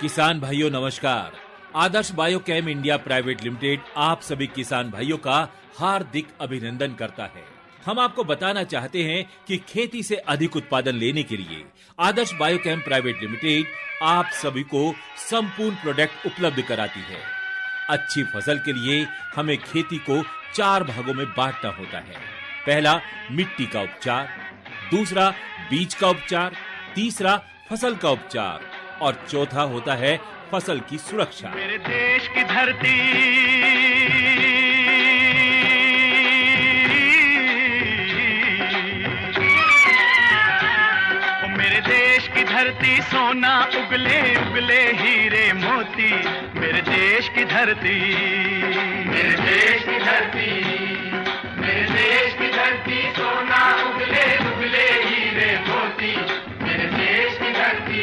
किसान भाइयों नमस्कार। आदर्श बायोकेम इंडिया प्राइवेट लिमिटेड आप सभी किसान भाइयों का हार्दिक अभिनंदन करता है। हम आपको बताना चाहते हैं कि खेती से अधिक उत्पादन लेने के लिए आदर्श बायोकेम प्राइवेट लिमिटेड आप सभी को संपूर्ण प्रोडक्ट उपलब्ध कराती है। अच्छी फसल के लिए हमें खेती को 4 भागों में बांटना होता है। पहला मिट्टी का उपचार, दूसरा बीज का उपचार, तीसरा फसल का उपचार और चौथा होता है फसल की सुरक्षा। मेरे देश की धरती, मेरे देश की धरती सोना उगले उगले हीरे मोती। मेरे देश की धरती, मेरे देश की धरती, मेरे देश की धरती सोना उगले उगले हीरे मोती। मेरे देश की धरती,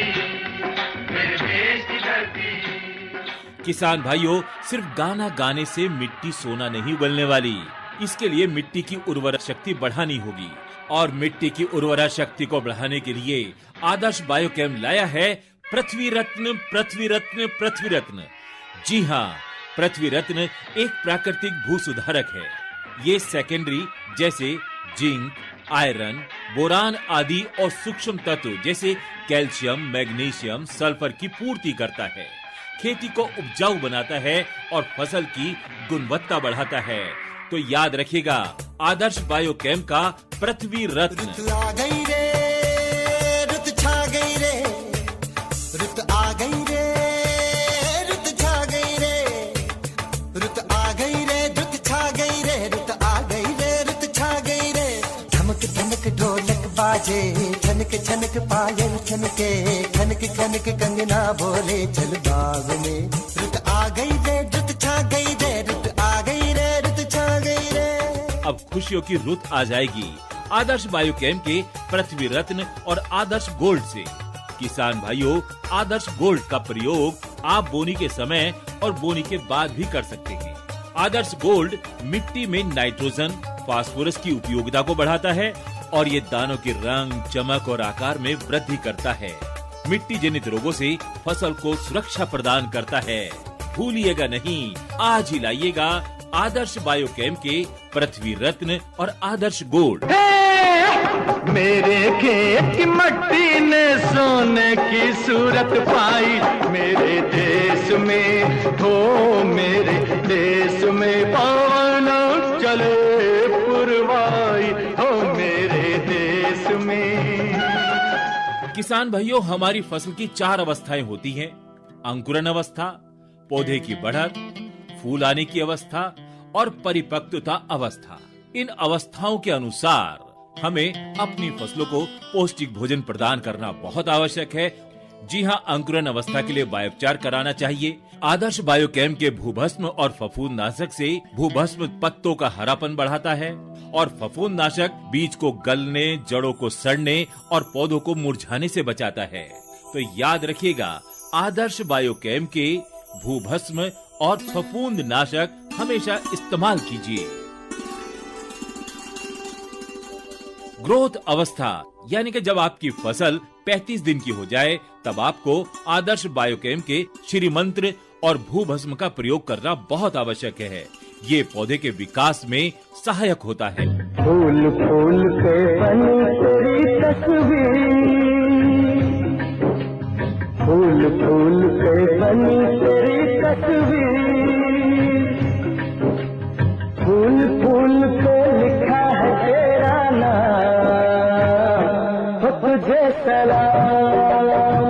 मेरे देश की धरती। किसान भाइयों, सिर्फ गाना गाने से मिट्टी सोना नहीं उगलने वाली। इसके लिए मिट्टी की उर्वरा शक्ति बढ़ानी होगी और मिट्टी की उर्वरा शक्ति को बढ़ाने के लिए आदर्श बायोकेम लाया है पृथ्वी रत्न, पृथ्वी रत्न, पृथ्वी रत्न। जी हाँ, पृथ्वी रत्न एक प्राकृतिक भू सुधारक है। ये सेकेंडरी जैसे जिंक, आयरन, बोरान आदि और सूक्ष्म तत्व जैसे कैल्शियम, मैग्नीशियम, सल्फर की पूर्ति करता है। खेती को उपजाऊ बनाता है और फसल की गुणवत्ता बढ़ाता है। तो याद रखिएगा, आदर्श बायोकेम का पृथ्वी रत्न। रुत आ गई रे, रुत छा गई रे, रुत आ गई रे, रुत छा गई रे, रुत आ गई रे, रुत छा गई रे, रुत आ गई रे, रुत छा गई रे। धमक धमक ढोलक बाजे, छनक छनक पायल छनके, खनक खनक कंगना बोले चल बाग में। रुत आ गई रे, रुत छा गई रे, रुत आ गई रे, रुत छा गई रे। अब खुशियों की रुत आ जाएगी आदर्श बायोकेम के पृथ्वी रत्न और आदर्श गोल्ड से। किसान भाइयों, आदर्श गोल्ड का प्रयोग आप बोनी के समय और बोनी के बाद भी कर सकते हैं। आदर्श गोल्ड मिट्टी में नाइट्रोजन, फास्फोरस की उपयोगिता को बढ़ाता है और ये दानों के रंग, चमक और आकार में वृद्धि करता है। मिट्टी जनित रोगों से फसल को सुरक्षा प्रदान करता है। भूलिएगा नहीं, आज ही लाइएगा आदर्श बायोकेम के पृथ्वी रत्न और आदर्श गोल्ड। मेरे खेत की मट्टी ने सोने की सूरत पाई। मेरे देश में हो, मेरे देश में पवन चले पुरवाई हो। मेरे देश में किसान भाइयों, हमारी फसल की 4 अवस्थाएं होती हैं। अंकुरन अवस्था, पौधे की बढ़त, फूल आने की अवस्था और परिपक्वता अवस्था। इन अवस्थाओं के अनुसार हमें अपनी फसलों को पौष्टिक भोजन प्रदान करना बहुत आवश्यक है। जी हाँ, अंकुरन अवस्था के लिए बायोपचार कराना चाहिए। आदर्श बायोकेम के भूभस्म और फफूंदनाशक से भूभस्म पत्तों का हरापन बढ़ाता है और फफूंदनाशक बीज को गलने, जड़ों को सड़ने और पौधों को मुरझाने से बचाता है। तो याद रखिएगा, आदर्श बायोकेम के भूभस्म और फफूंदनाशक हमेशा इस्तेमाल कीजिए। ग्रोथ अवस्था यानी कि जब आपकी फसल 35 दिन की हो जाए, तब आपको आदर्श बायोकेम के श्री मंत्र और भूभस्म का प्रयोग करना बहुत आवश्यक है। ये पौधे के विकास में सहायक होता है। फूल फूल के बनी तेरी तस्वीर, फूल फूल के बनी तेरी तस्वीर, फूल फूल के लिखा है तेरा नाम, तुझे सलाम।